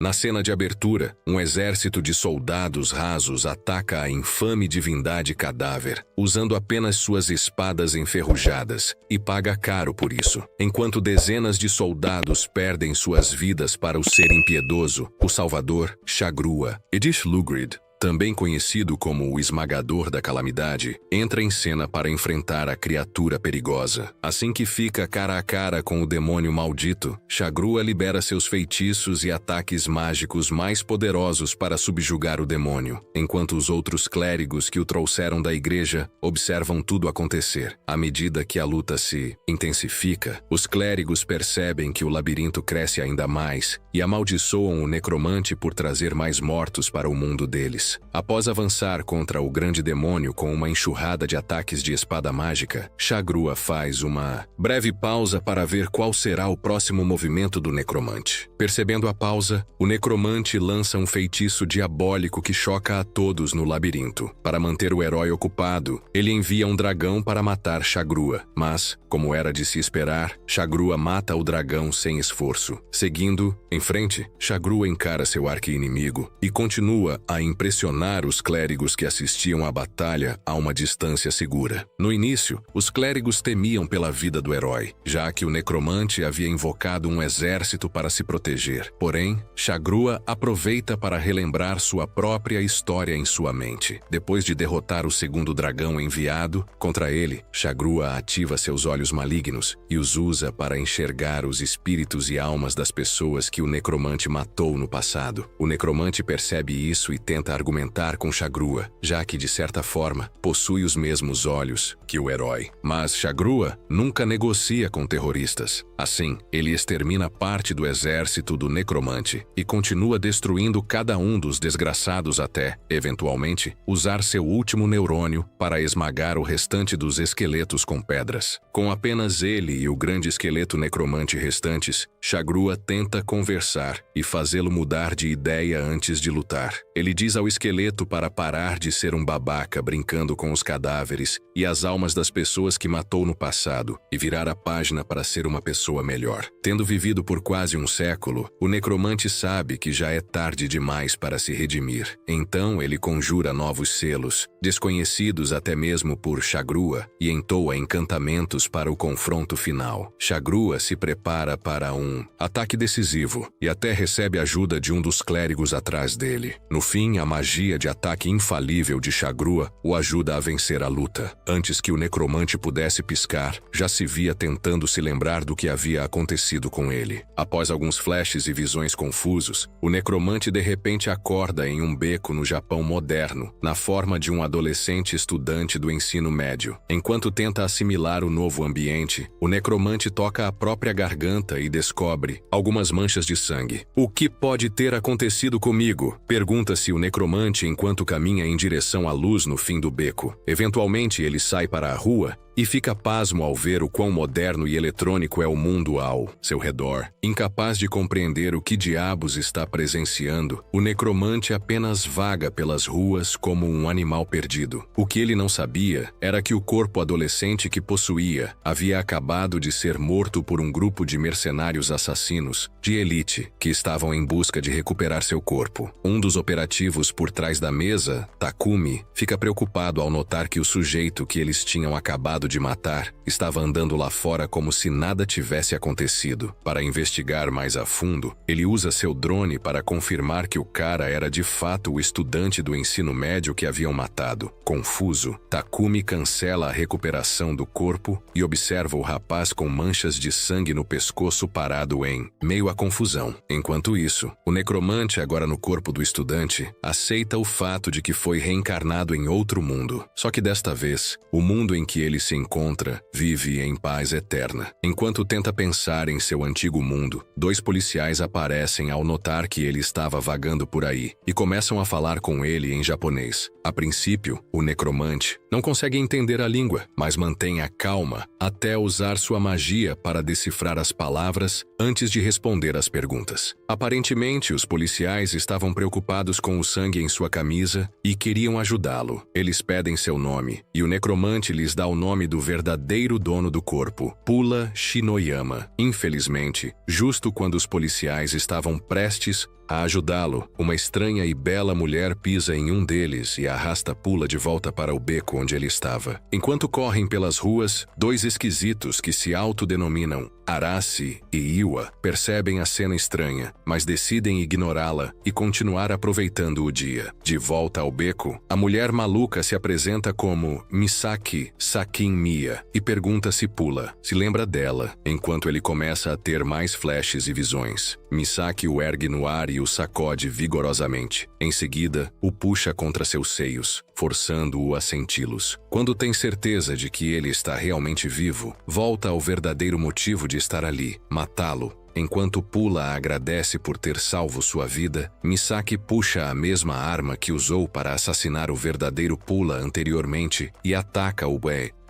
Na cena de abertura, um exército de soldados rasos ataca a infame divindade cadáver, usando apenas suas espadas enferrujadas, e paga caro por isso. Enquanto dezenas de soldados perdem suas vidas para o ser impiedoso, o salvador, Shagrua, Edith Lugrid, também conhecido como o Esmagador da Calamidade, entra em cena para enfrentar a criatura perigosa. Assim que fica cara a cara com o demônio maldito, Shagrua libera seus feitiços e ataques mágicos mais poderosos para subjugar o demônio, enquanto os outros clérigos que o trouxeram da igreja observam tudo acontecer. À medida que a luta se intensifica, os clérigos percebem que o labirinto cresce ainda mais e amaldiçoam o necromante por trazer mais mortos para o mundo deles. Após avançar contra o grande demônio com uma enxurrada de ataques de espada mágica, Shagrua faz uma breve pausa para ver qual será o próximo movimento do necromante. Percebendo a pausa, o necromante lança um feitiço diabólico que choca a todos no labirinto. Para manter o herói ocupado, ele envia um dragão para matar Shagrua, mas, como era de se esperar, Shagrua mata o dragão sem esforço. Seguindo em frente, Shagrua encara seu arqui-inimigo e continua a impressionar os clérigos que assistiam à batalha a uma distância segura. No início, os clérigos temiam pela vida do herói, já que o necromante havia invocado um exército para se proteger. Porém, Shagrua aproveita para relembrar sua própria história em sua mente. Depois de derrotar o segundo dragão enviado contra ele, Shagrua ativa seus olhos malignos e os usa para enxergar os espíritos e almas das pessoas que o necromante matou no passado. O necromante percebe isso e tenta argumentar com Shagrua, já que, de certa forma, possui os mesmos olhos que o herói. Mas Shagrua nunca negocia com terroristas. Assim, ele extermina parte do exército do necromante e continua destruindo cada um dos desgraçados até, eventualmente, usar seu último neurônio para esmagar o restante dos esqueletos com pedras. Com apenas ele e o grande esqueleto necromante restantes, Shagrua tenta conversar e fazê-lo mudar de ideia antes de lutar. Ele diz ao esqueleto para parar de ser um babaca brincando com os cadáveres e as almas das pessoas que matou no passado e virar a página para ser uma pessoa melhor. Tendo vivido por quase um século, o necromante sabe que já é tarde demais para se redimir. Então ele conjura novos selos, desconhecidos até mesmo por Shagrua, e entoa encantamentos para o confronto final. Shagrua se prepara para um ataque decisivo e até recebe ajuda de um dos clérigos atrás dele. No fim, a magia de ataque infalível de Shagrua o ajuda a vencer a luta. Antes que o necromante pudesse piscar, já se via tentando se lembrar do que havia acontecido com ele. Após alguns flashes e visões confusos, o necromante de repente acorda em um beco no Japão moderno, na forma de um adolescente estudante do ensino médio. Enquanto tenta assimilar o novo ambiente, o necromante toca a própria garganta e descobre algumas manchas de sangue. O que pode ter acontecido comigo? Pergunta-se o necromante enquanto caminha em direção à luz no fim do beco. Eventualmente ele sai para a rua e fica pasmo ao ver o quão moderno e eletrônico é o mundo ao seu redor. Incapaz de compreender o que diabos está presenciando, o necromante apenas vaga pelas ruas como um animal perdido. O que ele não sabia era que o corpo adolescente que possuía havia acabado de ser morto por um grupo de mercenários assassinos de elite que estavam em busca de recuperar seu corpo. Um dos operativos por trás da mesa, Takumi, fica preocupado ao notar que o sujeito que eles tinham acabado de matar estava andando lá fora como se nada tivesse acontecido. Para investigar mais a fundo, ele usa seu drone para confirmar que o cara era de fato o estudante do ensino médio que haviam matado. Confuso, Takumi cancela a recuperação do corpo e observa o rapaz com manchas de sangue no pescoço parado em meio à confusão. Enquanto isso, o necromante, agora no corpo do estudante, aceita o fato de que foi reencarnado em outro mundo. Só que desta vez, o mundo em que ele se encontra vive em paz eterna. Enquanto tenta pensar em seu antigo mundo, dois policiais aparecem ao notar que ele estava vagando por aí e começam a falar com ele em japonês. A princípio, o necromante não consegue entender a língua, mas mantém a calma até usar sua magia para decifrar as palavras antes de responder às perguntas. Aparentemente, os policiais estavam preocupados com o sangue em sua camisa e queriam ajudá-lo. Eles pedem seu nome e o necromante lhes dá o nome do verdadeiro dono do corpo, Pula Shinoyama. Infelizmente, justo quando os policiais estavam prestes A ajudá-lo, uma estranha e bela mulher pisa em um deles e arrasta Pula de volta para o beco onde ele estava. Enquanto correm pelas ruas, dois esquisitos que se autodenominam Arashi e Iwa percebem a cena estranha, mas decidem ignorá-la e continuar aproveitando o dia. De volta ao beco, a mulher maluca se apresenta como Misaki Sakin Miya e pergunta se Pula se lembra dela, enquanto ele começa a ter mais flashes e visões. Misaki o ergue no ar e o sacode vigorosamente. Em seguida, o puxa contra seus seios, forçando-o a senti-los. Quando tem certeza de que ele está realmente vivo, volta ao verdadeiro motivo de estar ali, matá-lo. Enquanto Pula agradece por ter salvo sua vida, Misaki puxa a mesma arma que usou para assassinar o verdadeiro Pula anteriormente e ataca o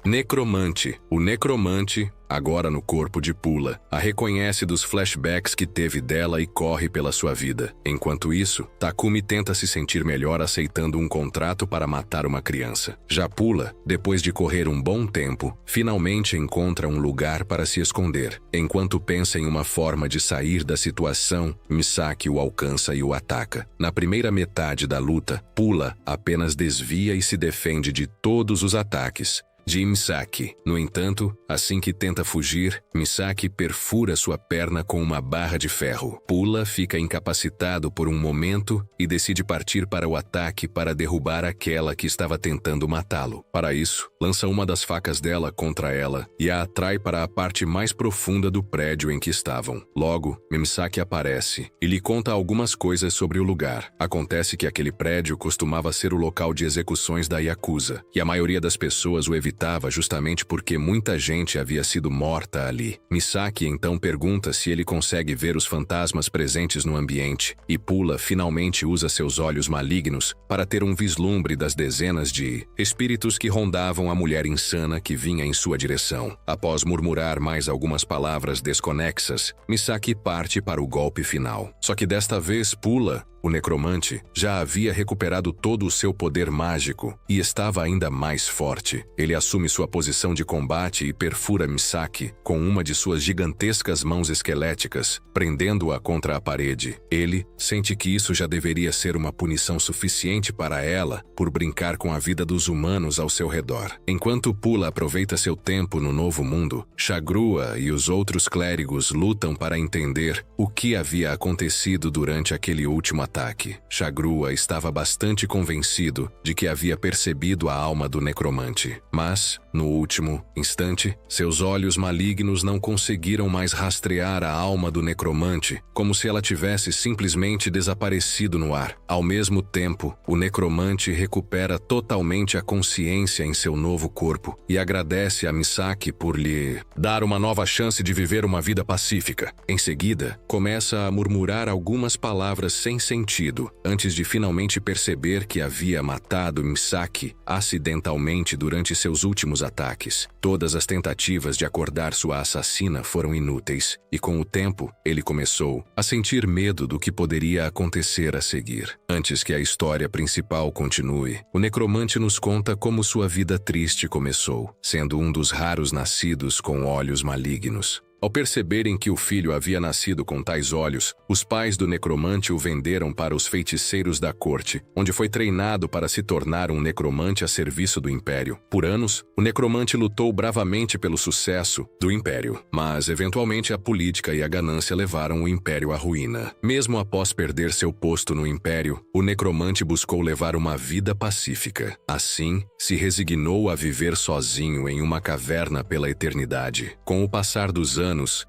necromante. O necromante, agora no corpo de Pula, a reconhece dos flashbacks que teve dela e corre pela sua vida. Enquanto isso, Takumi tenta se sentir melhor aceitando um contrato para matar uma criança. Já Pula, depois de correr um bom tempo, finalmente encontra um lugar para se esconder. Enquanto pensa em uma forma de sair da situação, Misaki o alcança e o ataca. Na primeira metade da luta, Pula apenas desvia e se defende de todos os ataques de Misaki. No entanto, assim que tenta fugir, Misaki perfura sua perna com uma barra de ferro. Pula fica incapacitado por um momento e decide partir para o ataque para derrubar aquela que estava tentando matá-lo. Para isso, lança uma das facas dela contra ela e a atrai para a parte mais profunda do prédio em que estavam. Logo, Misaki aparece e lhe conta algumas coisas sobre o lugar. Acontece que aquele prédio costumava ser o local de execuções da Yakuza, e a maioria das pessoas o evitava justamente porque muita gente havia sido morta ali. Misaki então pergunta se ele consegue ver os fantasmas presentes no ambiente, e Pula finalmente usa seus olhos malignos para ter um vislumbre das dezenas de espíritos que rondavam a mulher insana que vinha em sua direção. Após murmurar mais algumas palavras desconexas, Misaki parte para o golpe final. Só que desta vez Pula, o necromante, já havia recuperado todo o seu poder mágico e estava ainda mais forte. Ele assume sua posição de combate e perfura Misaki com uma de suas gigantescas mãos esqueléticas, prendendo-a contra a parede. Ele sente que isso já deveria ser uma punição suficiente para ela por brincar com a vida dos humanos ao seu redor. Enquanto Pula aproveita seu tempo no Novo Mundo, Shagrua e os outros clérigos lutam para entender o que havia acontecido durante aquele último ataque. Shagrua estava bastante convencido de que havia percebido a alma do necromante, mas, no último instante, seus olhos malignos não conseguiram mais rastrear a alma do necromante, como se ela tivesse simplesmente desaparecido no ar. Ao mesmo tempo, o necromante recupera totalmente a consciência em seu novo corpo e agradece a Misaki por lhe dar uma nova chance de viver uma vida pacífica. Em seguida, começa a murmurar algumas palavras sem sentido, antes de finalmente perceber que havia matado Misaki acidentalmente durante seus últimos ataques. Todas as tentativas de acordar sua assassina foram inúteis, e com o tempo, ele começou a sentir medo do que poderia acontecer a seguir. Antes que a história principal continue, o necromante nos conta como sua vida triste começou, sendo um dos raros nascidos com olhos malignos. Ao perceberem que o filho havia nascido com tais olhos, os pais do necromante o venderam para os feiticeiros da corte, onde foi treinado para se tornar um necromante a serviço do Império. Por anos, o necromante lutou bravamente pelo sucesso do Império, mas eventualmente a política e a ganância levaram o Império à ruína. Mesmo após perder seu posto no Império, o necromante buscou levar uma vida pacífica. Assim, se resignou a viver sozinho em uma caverna pela eternidade. Com o passar dos anos,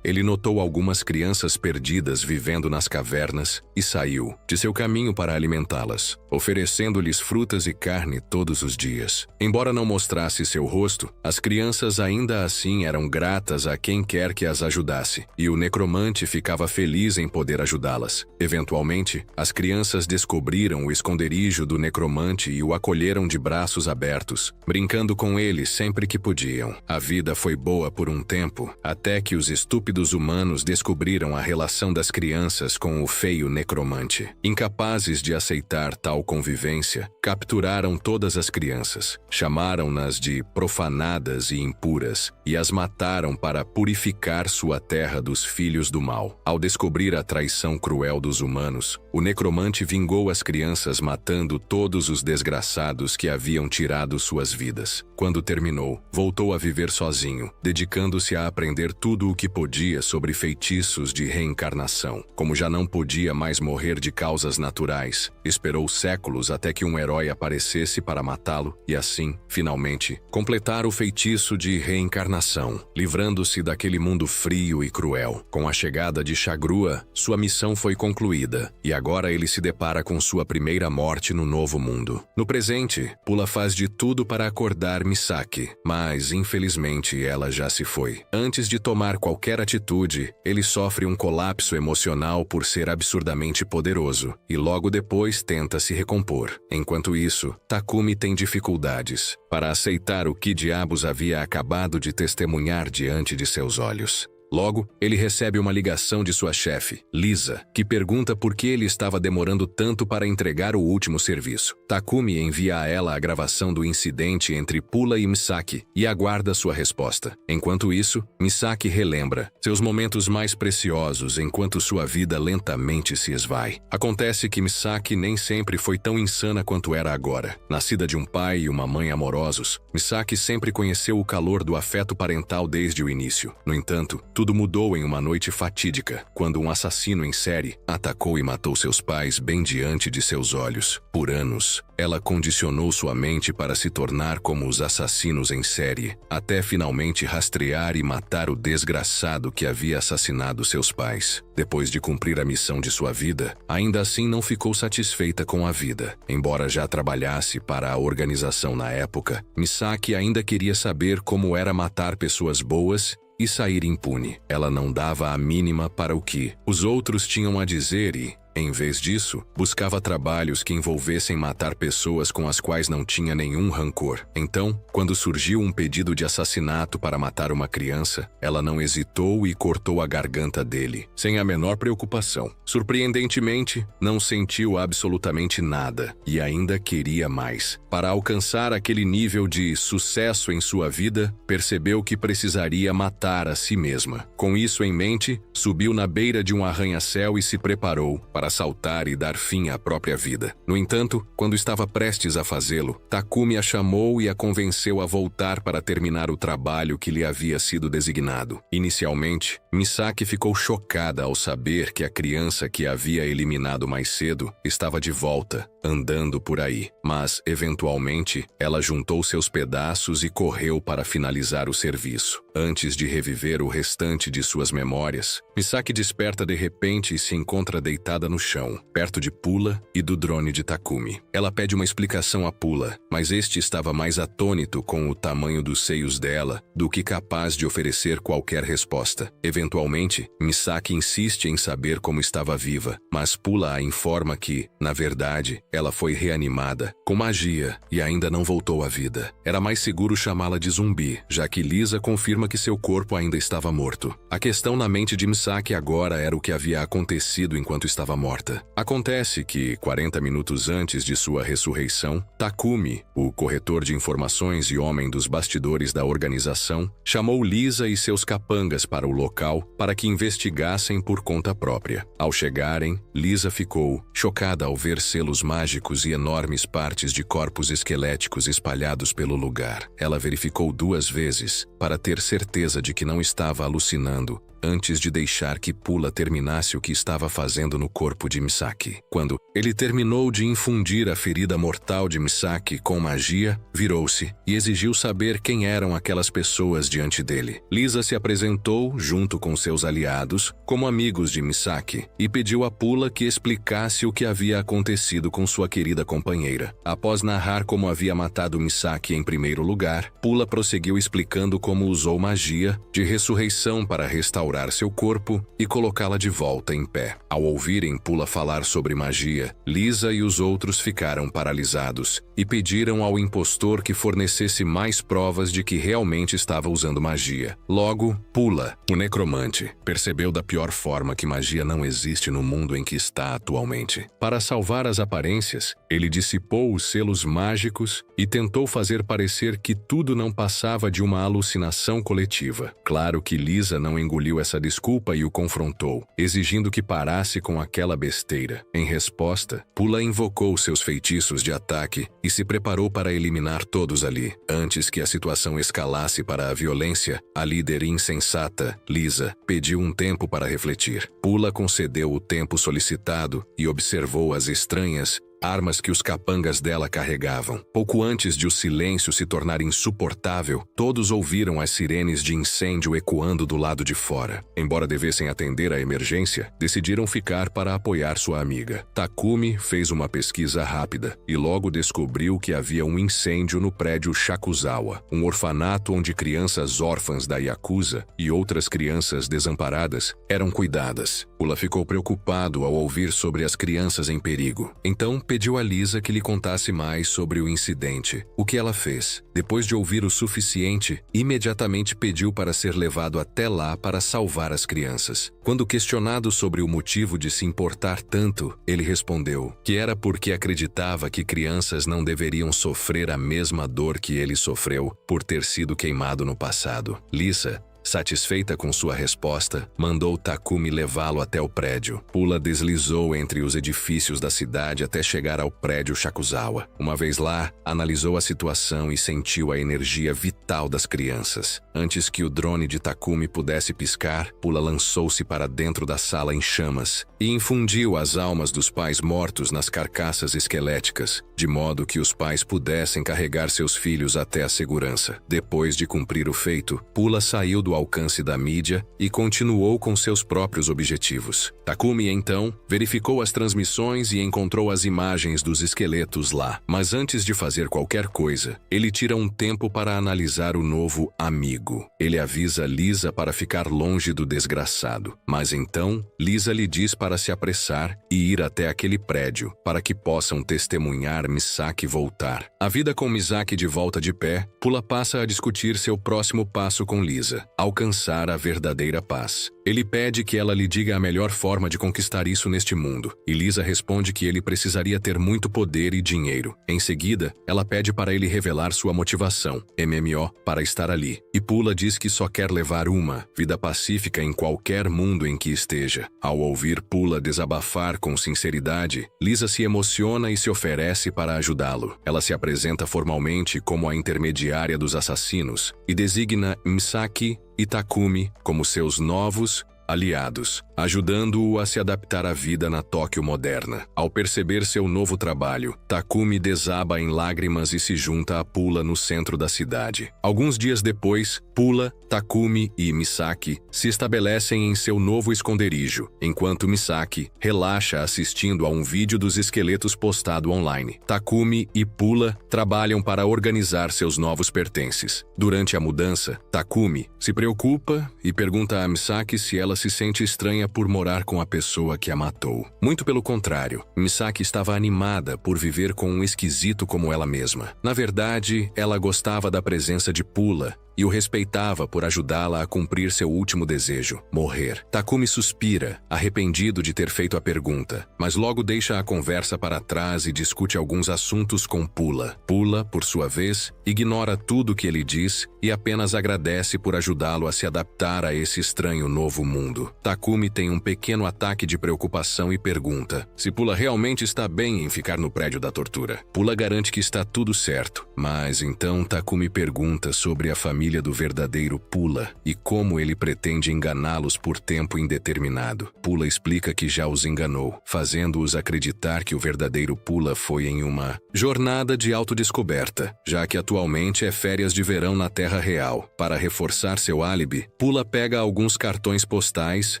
ele notou algumas crianças perdidas vivendo nas cavernas e saiu de seu caminho para alimentá-las, oferecendo-lhes frutas e carne todos os dias. Embora não mostrasse seu rosto, as crianças ainda assim eram gratas a quem quer que as ajudasse, e o necromante ficava feliz em poder ajudá-las. Eventualmente, as crianças descobriram o esconderijo do necromante e o acolheram de braços abertos, brincando com ele sempre que podiam. A vida foi boa por um tempo, até que os os estúpidos humanos descobriram a relação das crianças com o feio necromante. Incapazes de aceitar tal convivência, capturaram todas as crianças, chamaram-nas de profanadas e impuras, e as mataram para purificar sua terra dos filhos do mal. Ao descobrir a traição cruel dos humanos, o necromante vingou as crianças matando todos os desgraçados que haviam tirado suas vidas. Quando terminou, voltou a viver sozinho, dedicando-se a aprender tudo o que podia sobre feitiços de reencarnação. Como já não podia mais morrer de causas naturais, esperou séculos até que um herói aparecesse para matá-lo e assim, finalmente, completar o feitiço de reencarnação, livrando-se daquele mundo frio e cruel. Com a chegada de Shagrua, sua missão foi concluída e agora ele se depara com sua primeira morte no novo mundo. No presente, Pula faz de tudo para acordar Misaki, mas infelizmente ela já se foi. Antes de tomar qualquer atitude, ele sofre um colapso emocional por ser absurdamente poderoso e logo depois tenta se recompor. Enquanto isso, Takumi tem dificuldades para aceitar o que diabos havia acabado de testemunhar diante de seus olhos. Logo, ele recebe uma ligação de sua chefe, Lisa, que pergunta por que ele estava demorando tanto para entregar o último serviço. Takumi envia a ela a gravação do incidente entre Pula e Misaki e aguarda sua resposta. Enquanto isso, Misaki relembra seus momentos mais preciosos enquanto sua vida lentamente se esvai. Acontece que Misaki nem sempre foi tão insana quanto era agora. Nascida de um pai e uma mãe amorosos, Misaki sempre conheceu o calor do afeto parental desde o início. No entanto, tudo mudou em uma noite fatídica, quando um assassino em série atacou e matou seus pais bem diante de seus olhos. Por anos, ela condicionou sua mente para se tornar como os assassinos em série, até finalmente rastrear e matar o desgraçado que havia assassinado seus pais. Depois de cumprir a missão de sua vida, ainda assim não ficou satisfeita com a vida. Embora já trabalhasse para a organização na época, Misaki ainda queria saber como era matar pessoas boas e sair impune. Ela não dava a mínima para o que os outros tinham a dizer e, em vez disso, buscava trabalhos que envolvessem matar pessoas com as quais não tinha nenhum rancor. Então, quando surgiu um pedido de assassinato para matar uma criança, ela não hesitou e cortou a garganta dele, sem a menor preocupação. Surpreendentemente, não sentiu absolutamente nada e ainda queria mais. Para alcançar aquele nível de sucesso em sua vida, percebeu que precisaria matar a si mesma. Com isso em mente, subiu na beira de um arranha-céu e se preparou para saltar e dar fim à própria vida. No entanto, quando estava prestes a fazê-lo, Takumi a chamou e a convenceu a voltar para terminar o trabalho que lhe havia sido designado. Inicialmente, Misaki ficou chocada ao saber que a criança que havia eliminado mais cedo estava de volta, andando por aí. Mas, eventualmente, ela juntou seus pedaços e correu para finalizar o serviço. Antes de reviver o restante de suas memórias, Misaki desperta de repente e se encontra deitada no chão, perto de Pula e do drone de Takumi. Ela pede uma explicação a Pula, mas este estava mais atônito com o tamanho dos seios dela do que capaz de oferecer qualquer resposta. Eventualmente, Misaki insiste em saber como estava viva, mas Pula a informa que, na verdade, ela foi reanimada com magia e ainda não voltou à vida. Era mais seguro chamá-la de zumbi, já que Lisa confirma que seu corpo ainda estava morto. A questão na mente de Misaki agora era o que havia acontecido enquanto estava morta. Acontece que, 40 minutos antes de sua ressurreição, Takumi, o corretor de informações e homem dos bastidores da organização, chamou Lisa e seus capangas para o local para que investigassem por conta própria. Ao chegarem, Lisa ficou chocada ao ver selos mágicos e enormes partes de corpos esqueléticos espalhados pelo lugar. Ela verificou 2 vezes para ter certeza de que não estava alucinando antes de deixar que Pula terminasse o que estava fazendo no corpo de Misaki. Quando ele terminou de infundir a ferida mortal de Misaki com magia, virou-se e exigiu saber quem eram aquelas pessoas diante dele. Lisa se apresentou, junto com seus aliados, como amigos de Misaki e pediu a Pula que explicasse o que havia acontecido com sua querida companheira. Após narrar como havia matado Misaki em primeiro lugar, Pula prosseguiu explicando como usou magia de ressurreição para restaurar seu corpo e colocá-la de volta em pé. Ao ouvirem Pula falar sobre magia, Lisa e os outros ficaram paralisados e pediram ao impostor que fornecesse mais provas de que realmente estava usando magia. Logo, Pula, o necromante, percebeu da pior forma que magia não existe no mundo em que está atualmente. Para salvar as aparências, ele dissipou os selos mágicos e tentou fazer parecer que tudo não passava de uma alucinação coletiva. Claro que Lisa não engoliu essa desculpa e o confrontou, exigindo que parasse com aquela besteira. Em resposta, Pula invocou seus feitiços de ataque e se preparou para eliminar todos ali. Antes que a situação escalasse para a violência, a líder insensata, Lisa, pediu um tempo para refletir. Pula concedeu o tempo solicitado e observou as estranhas armas que os capangas dela carregavam. Pouco antes de o silêncio se tornar insuportável, todos ouviram as sirenes de incêndio ecoando do lado de fora. Embora devessem atender à emergência, decidiram ficar para apoiar sua amiga. Takumi fez uma pesquisa rápida e logo descobriu que havia um incêndio no prédio Shakuzawa, um orfanato onde crianças órfãs da Yakuza e outras crianças desamparadas eram cuidadas. Pula ficou preocupado ao ouvir sobre as crianças em perigo. Então, pediu a Lisa que lhe contasse mais sobre o incidente. O que ela fez? Depois de ouvir o suficiente, imediatamente pediu para ser levado até lá para salvar as crianças. Quando questionado sobre o motivo de se importar tanto, ele respondeu que era porque acreditava que crianças não deveriam sofrer a mesma dor que ele sofreu por ter sido queimado no passado. Lisa, satisfeita com sua resposta, mandou Takumi levá-lo até o prédio. Pula deslizou entre os edifícios da cidade até chegar ao prédio Shakuzawa. Uma vez lá, analisou a situação e sentiu a energia vital das crianças. Antes que o drone de Takumi pudesse piscar, Pula lançou-se para dentro da sala em chamas e infundiu as almas dos pais mortos nas carcaças esqueléticas, de modo que os pais pudessem carregar seus filhos até a segurança. Depois de cumprir o feito, Pula saiu do alcance da mídia e continuou com seus próprios objetivos. Takumi, então, verificou as transmissões e encontrou as imagens dos esqueletos lá. Mas antes de fazer qualquer coisa, ele tira um tempo para analisar o novo amigo. Ele avisa Lisa para ficar longe do desgraçado. Mas então, Lisa lhe diz para se apressar e ir até aquele prédio, para que possam testemunhar Misaki voltar. A vida com Misaki de volta de pé, Pula passa a discutir seu próximo passo com Lisa: alcançar a verdadeira paz. Ele pede que ela lhe diga a melhor forma de conquistar isso neste mundo, e Lisa responde que ele precisaria ter muito poder e dinheiro. Em seguida, ela pede para ele revelar sua motivação, MMO, para estar ali. E Pula diz que só quer levar uma vida pacífica em qualquer mundo em que esteja. Ao ouvir Pula desabafar com sinceridade, Lisa se emociona e se oferece para ajudá-lo. Ela se apresenta formalmente como a intermediária dos assassinos e designa Misaki e Takumi como seus novos aliados, ajudando-o a se adaptar à vida na Tóquio moderna. Ao perceber seu novo trabalho, Takumi desaba em lágrimas e se junta a Pula no centro da cidade. Alguns dias depois, Pula, Takumi e Misaki se estabelecem em seu novo esconderijo, enquanto Misaki relaxa assistindo a um vídeo dos esqueletos postado online. Takumi e Pula trabalham para organizar seus novos pertences. Durante a mudança, Takumi se preocupa e pergunta a Misaki se ela se sente estranha por morar com a pessoa que a matou. Muito pelo contrário, Misaki estava animada por viver com um esquisito como ela mesma. Na verdade, ela gostava da presença de Pula e o respeitava por ajudá-la a cumprir seu último desejo, morrer. Takumi suspira, arrependido de ter feito a pergunta, mas logo deixa a conversa para trás e discute alguns assuntos com Pula. Pula, por sua vez, ignora tudo que ele diz e apenas agradece por ajudá-lo a se adaptar a esse estranho novo mundo. Takumi tem um pequeno ataque de preocupação e pergunta se Pula realmente está bem em ficar no prédio da tortura. Pula garante que está tudo certo, mas então Takumi pergunta sobre a família do verdadeiro Pula e como ele pretende enganá-los por tempo indeterminado. Pula explica que já os enganou, fazendo-os acreditar que o verdadeiro Pula foi em uma jornada de autodescoberta, já que atualmente é férias de verão na Terra Real. Para reforçar seu álibi, Pula pega alguns cartões postais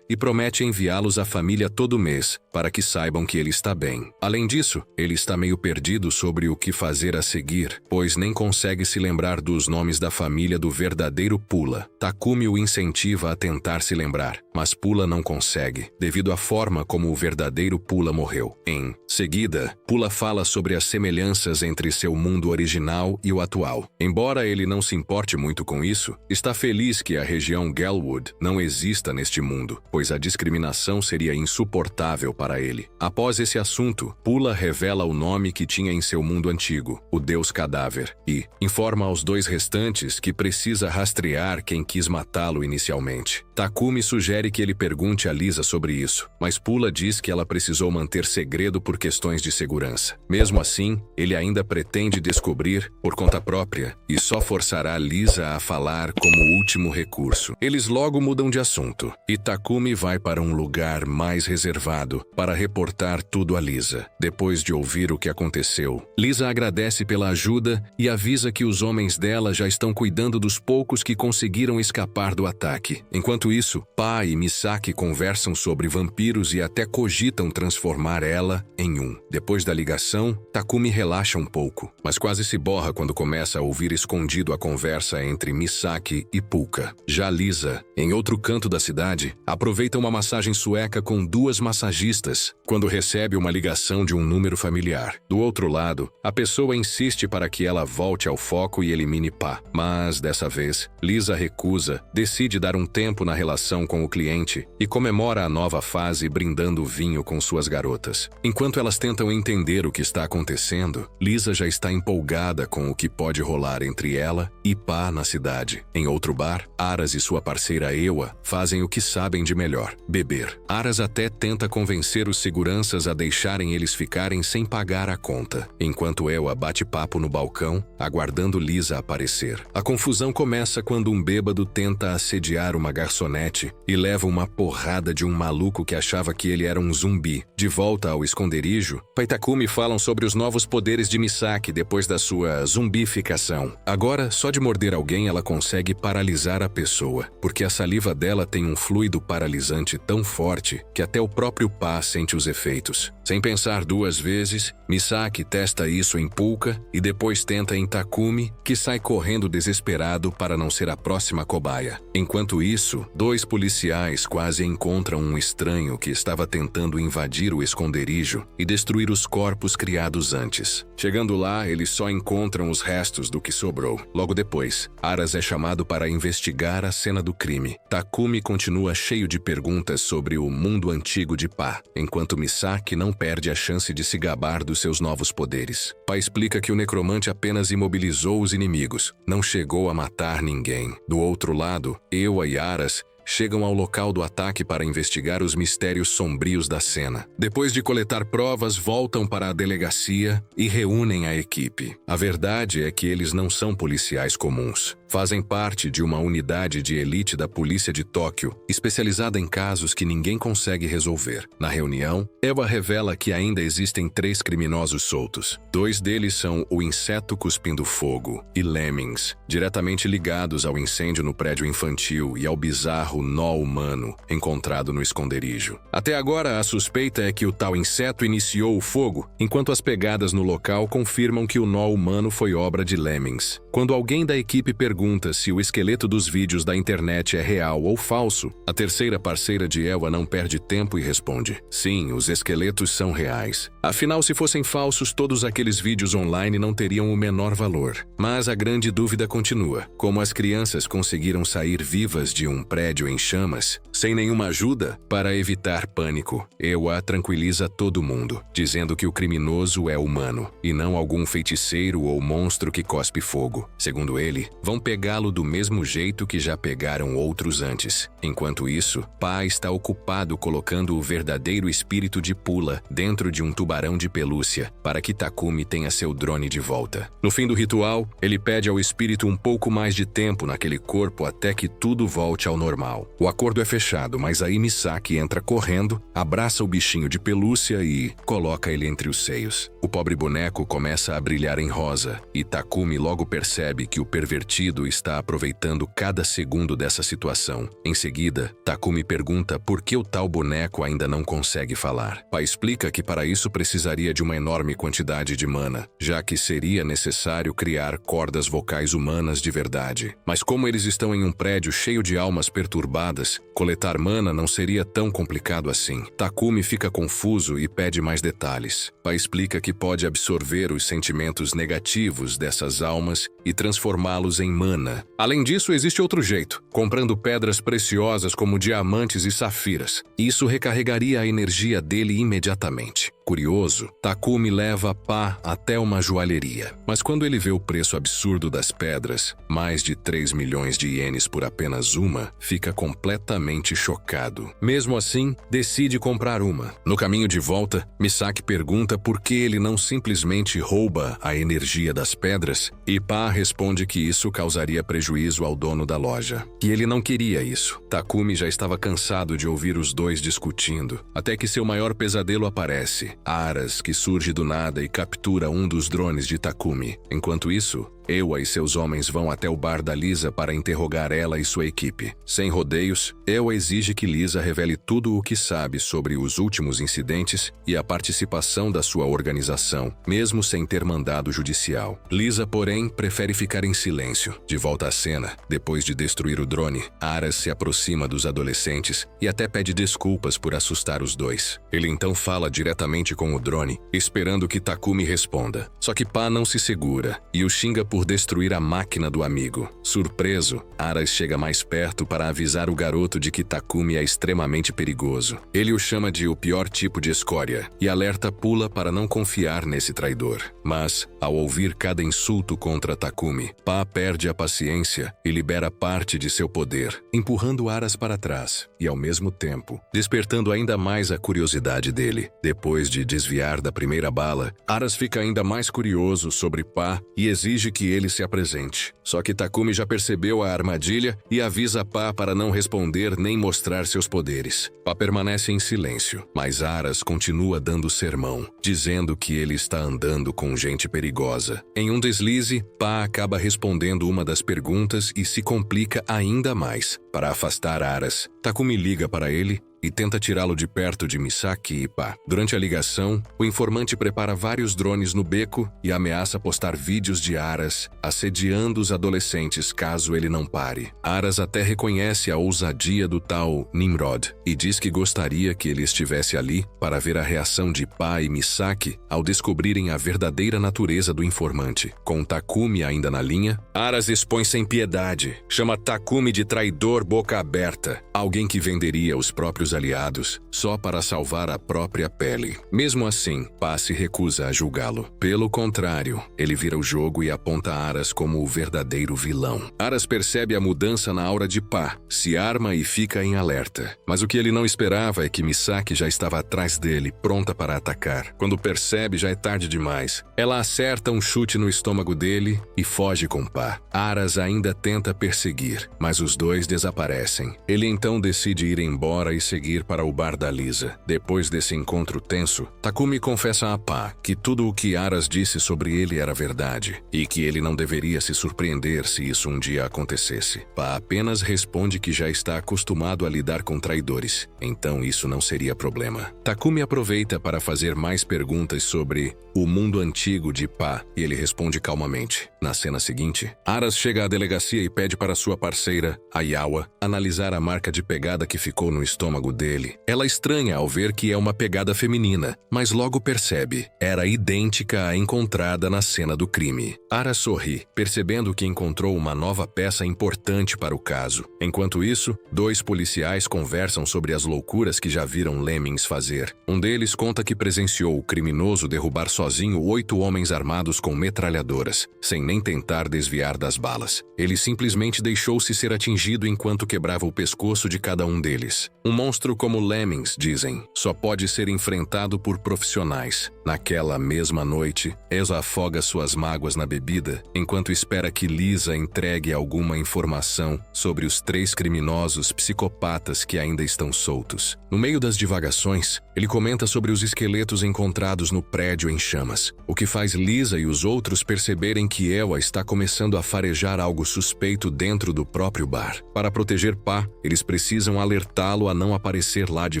e promete enviá-los à família todo mês, para que saibam que ele está bem. Além disso, ele está meio perdido sobre o que fazer a seguir, pois nem consegue se lembrar dos nomes da família do verdadeiro Pula. Takumi o incentiva a tentar se lembrar, mas Pula não consegue, devido à forma como o verdadeiro Pula morreu. Em seguida, Pula fala sobre as semelhanças entre seu mundo original e o atual. Embora ele não se importe muito com isso, está feliz que a região Gelwood não exista neste mundo, pois a discriminação seria insuportável para ele. Após esse assunto, Pula revela o nome que tinha em seu mundo antigo, o Deus Cadáver, e informa aos dois restantes que precisa rastrear quem quis matá-lo inicialmente. Takumi sugere que ele pergunte a Lisa sobre isso, mas Pula diz que ela precisou manter segredo por questões de segurança. Mesmo assim, ele ainda pretende descobrir por conta própria e só forçará Lisa a falar como último recurso. Eles logo mudam de assunto e Takumi vai para um lugar mais reservado para reportar tudo a Lisa. Depois de ouvir o que aconteceu, Lisa agradece pela ajuda e avisa que os homens dela já estão cuidando dos poucos que conseguiram escapar do ataque. Enquanto isso, Pa e Misaki conversam sobre vampiros e até cogitam transformar ela em um. Depois da ligação, Takumi relaxa um pouco, mas quase se borra quando começa a ouvir escondido a conversa entre Misaki e Pulka. Já Lisa, em outro canto da cidade, aproveita uma massagem sueca com duas massagistas quando recebe uma ligação de um número familiar. Do outro lado, a pessoa insiste para que ela volte ao foco e elimine Pa, mas dessa vez, Lisa recusa, decide dar um tempo na relação com o cliente e comemora a nova fase brindando vinho com suas garotas. Enquanto elas tentam entender o que está acontecendo, Lisa já está empolgada com o que pode rolar entre ela e Pa na cidade. Em outro bar, Aras e sua parceira Ewa fazem o que sabem de melhor: beber. Aras até tenta convencer os seguranças a deixarem eles ficarem sem pagar a conta, enquanto Ewa bate papo no balcão, aguardando Lisa aparecer. A confusão começa quando um bêbado tenta assediar uma garçonete e leva uma porrada de um maluco que achava que ele era um zumbi. De volta ao esconderijo, Pa e Takumi falam sobre os novos poderes de Misaki depois da sua zumbificação. Agora, só de morder alguém ela consegue paralisar a pessoa, porque a saliva dela tem um fluido paralisante tão forte que até o próprio Pa sente os efeitos. Sem pensar duas vezes, Misaki testa isso em Pulka e depois tenta em Takumi, que sai correndo desesperado para não ser a próxima cobaia. Enquanto isso, dois policiais quase encontram um estranho que estava tentando invadir o esconderijo e destruir os corpos criados antes. Chegando lá, eles só encontram os restos do que sobrou. Logo depois, Aras é chamado para investigar a cena do crime. Takumi continua cheio de perguntas sobre o mundo antigo de Pa, enquanto Misaki não perde a chance de se gabar dos seus novos poderes. Pa explica que o necromante apenas imobilizou os inimigos, não chegou a matar ninguém. Do outro lado, Ewa e Aras chegam ao local do ataque para investigar os mistérios sombrios da cena. Depois de coletar provas, voltam para a delegacia e reúnem a equipe. A verdade é que eles não são policiais comuns. Fazem parte de uma unidade de elite da polícia de Tóquio, especializada em casos que ninguém consegue resolver. Na reunião, Ewa revela que ainda existem 3 criminosos soltos. 2 deles são o Inseto Cuspindo Fogo e Lemmings, diretamente ligados ao incêndio no prédio infantil e ao bizarro nó humano encontrado no esconderijo. Até agora, a suspeita é que o tal inseto iniciou o fogo, enquanto as pegadas no local confirmam que o nó humano foi obra de Lemmings. Quando alguém da equipe pergunta se o esqueleto dos vídeos da internet é real ou falso, a terceira parceira de Ewa não perde tempo e responde: sim, os esqueletos são reais. Afinal, se fossem falsos, todos aqueles vídeos online não teriam o menor valor. Mas a grande dúvida continua: como as crianças conseguiram sair vivas de um prédio em chamas, sem nenhuma ajuda? Para evitar pânico, Ewa tranquiliza todo mundo, dizendo que o criminoso é humano, e não algum feiticeiro ou monstro que cospe fogo. Segundo ele, vão pegá-lo do mesmo jeito que já pegaram outros antes. Enquanto isso, Pa está ocupado colocando o verdadeiro espírito de Pula dentro de um tubarão de pelúcia para que Takumi tenha seu drone de volta. No fim do ritual, ele pede ao espírito um pouco mais de tempo naquele corpo até que tudo volte ao normal. O acordo é fechado, mas aí Misaki entra correndo, abraça o bichinho de pelúcia e coloca ele entre os seios. O pobre boneco começa a brilhar em rosa e Takumi logo percebe que o pervertido lado está aproveitando cada segundo dessa situação. Em seguida, Takumi pergunta por que o tal boneco ainda não consegue falar. Pa explica que para isso precisaria de uma enorme quantidade de mana, já que seria necessário criar cordas vocais humanas de verdade. Mas como eles estão em um prédio cheio de almas perturbadas, coletar mana não seria tão complicado assim. Takumi fica confuso e pede mais detalhes. Pa explica que pode absorver os sentimentos negativos dessas almas e transformá-los em mana. Além disso, existe outro jeito, comprando pedras preciosas como diamantes e safiras. Isso recarregaria a energia dele imediatamente. Curioso, Takumi leva Pa até uma joalheria. Mas quando ele vê o preço absurdo das pedras, mais de 3 milhões de ienes por apenas uma, fica completamente chocado. Mesmo assim, decide comprar uma. No caminho de volta, Misaki pergunta por que ele não simplesmente rouba a energia das pedras, e Pa responde que isso causaria prejuízo ao dono da loja. Que ele não queria isso. Takumi já estava cansado de ouvir os dois discutindo, até que seu maior pesadelo aparece. Aras, que surge do nada e captura um dos drones de Takumi. Enquanto isso, Ewa e seus homens vão até o bar da Lisa para interrogar ela e sua equipe. Sem rodeios, Ewa exige que Lisa revele tudo o que sabe sobre os últimos incidentes e a participação da sua organização, mesmo sem ter mandado judicial. Lisa, porém, prefere ficar em silêncio. De volta à cena, depois de destruir o drone, Aras se aproxima dos adolescentes e até pede desculpas por assustar os dois. Ele então fala diretamente com o drone, esperando que Takumi responda. Só que Pa não se segura e o xinga por destruir a máquina do amigo. Surpreso, Aras chega mais perto para avisar o garoto de que Takumi é extremamente perigoso. Ele o chama de o pior tipo de escória e alerta Pula para não confiar nesse traidor. Mas, ao ouvir cada insulto contra Takumi, Pa perde a paciência e libera parte de seu poder, empurrando Aras para trás e, ao mesmo tempo, despertando ainda mais a curiosidade dele. Depois de desviar da primeira bala, Aras fica ainda mais curioso sobre Pa e exige que ele se apresente. Só que Takumi já percebeu a armadilha e avisa Pa para não responder nem mostrar seus poderes. Pa permanece em silêncio, mas Aras continua dando sermão, dizendo que ele está andando com gente perigosa. Em um deslize, Pa acaba respondendo uma das perguntas e se complica ainda mais. Para afastar Aras, Takumi liga para ele e tenta tirá-lo de perto de Misaki e Pa. Durante a ligação, o informante prepara vários drones no beco e ameaça postar vídeos de Aras assediando os adolescentes caso ele não pare. Aras até reconhece a ousadia do tal Nimrod e diz que gostaria que ele estivesse ali para ver a reação de Pa e Misaki ao descobrirem a verdadeira natureza do informante. Com Takumi ainda na linha, Aras expõe sem piedade, chama Takumi de traidor boca aberta, alguém que venderia os próprios aliados só para salvar a própria pele. Mesmo assim, Pa se recusa a julgá-lo. Pelo contrário, ele vira o jogo e aponta Aras como o verdadeiro vilão. Aras percebe a mudança na aura de Pa, se arma e fica em alerta. Mas o que ele não esperava é que Misaki já estava atrás dele, pronta para atacar. Quando percebe, já é tarde demais. Ela acerta um chute no estômago dele e foge com Pa. Aras ainda tenta perseguir, mas os dois desaparecem. Ele então decide ir embora e seguir para o bar da Lisa. Depois desse encontro tenso, Takumi confessa a Pa que tudo o que Aras disse sobre ele era verdade e que ele não deveria se surpreender se isso um dia acontecesse. Pa apenas responde que já está acostumado a lidar com traidores, então isso não seria problema. Takumi aproveita para fazer mais perguntas sobre o mundo antigo de Pa e ele responde calmamente. Na cena seguinte, Aras chega à delegacia e pede para sua parceira, Ayawa, analisar a marca de pegada que ficou no estômago dele. Ela estranha ao ver que é uma pegada feminina, mas logo percebe. Era idêntica à encontrada na cena do crime. Aras sorri, percebendo que encontrou uma nova peça importante para o caso. Enquanto isso, dois policiais conversam sobre as loucuras que já viram Lemmings fazer. Um deles conta que presenciou o criminoso derrubar sozinho 8 homens armados com metralhadoras, sem nem tentar desviar das balas. Ele simplesmente deixou-se ser atingido enquanto quebrava o pescoço de cada um deles. Um monstro monstro, como Lemmings dizem, só pode ser enfrentado por profissionais. Naquela mesma noite, Elsa afoga suas mágoas na bebida, enquanto espera que Lisa entregue alguma informação sobre os 3 criminosos psicopatas que ainda estão soltos. No meio das divagações, ele comenta sobre os esqueletos encontrados no prédio em chamas, o que faz Lisa e os outros perceberem que Elsa está começando a farejar algo suspeito dentro do próprio bar. Para proteger Pa, eles precisam alertá-lo a não aparecer lá de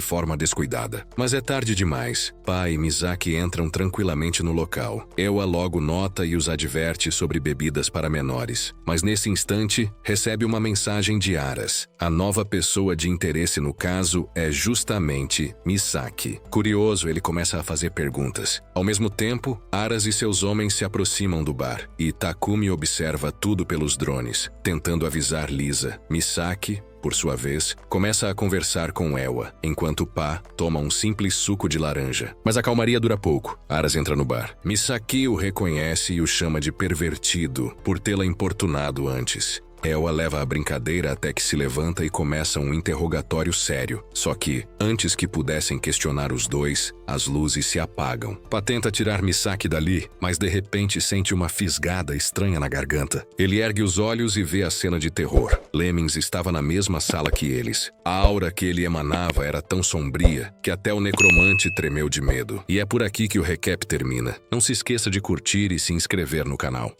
forma descuidada. Mas é tarde demais. Pa e Misaki entram tranquilamente no local. Elsa logo nota e os adverte sobre bebidas para menores. Mas nesse instante, recebe uma mensagem de Aras. A nova pessoa de interesse no caso é justamente Misaki. Curioso, ele começa a fazer perguntas. Ao mesmo tempo, Aras e seus homens se aproximam do bar, e Takumi observa tudo pelos drones, tentando avisar Lisa. Misaki, por sua vez, começa a conversar com Elsa, enquanto Pa toma um simples suco de laranja. Mas a calmaria dura pouco. Aras entra no bar. Misaki o reconhece e o chama de pervertido por tê-la importunado antes. Elsa leva a brincadeira até que se levanta e começa um interrogatório sério. Só que, antes que pudessem questionar os dois, as luzes se apagam. Pa tenta tirar Misaki dali, mas de repente sente uma fisgada estranha na garganta. Ele ergue os olhos e vê a cena de terror. Lemmings estava na mesma sala que eles. A aura que ele emanava era tão sombria que até o necromante tremeu de medo. E é por aqui que o recap termina. Não se esqueça de curtir e se inscrever no canal.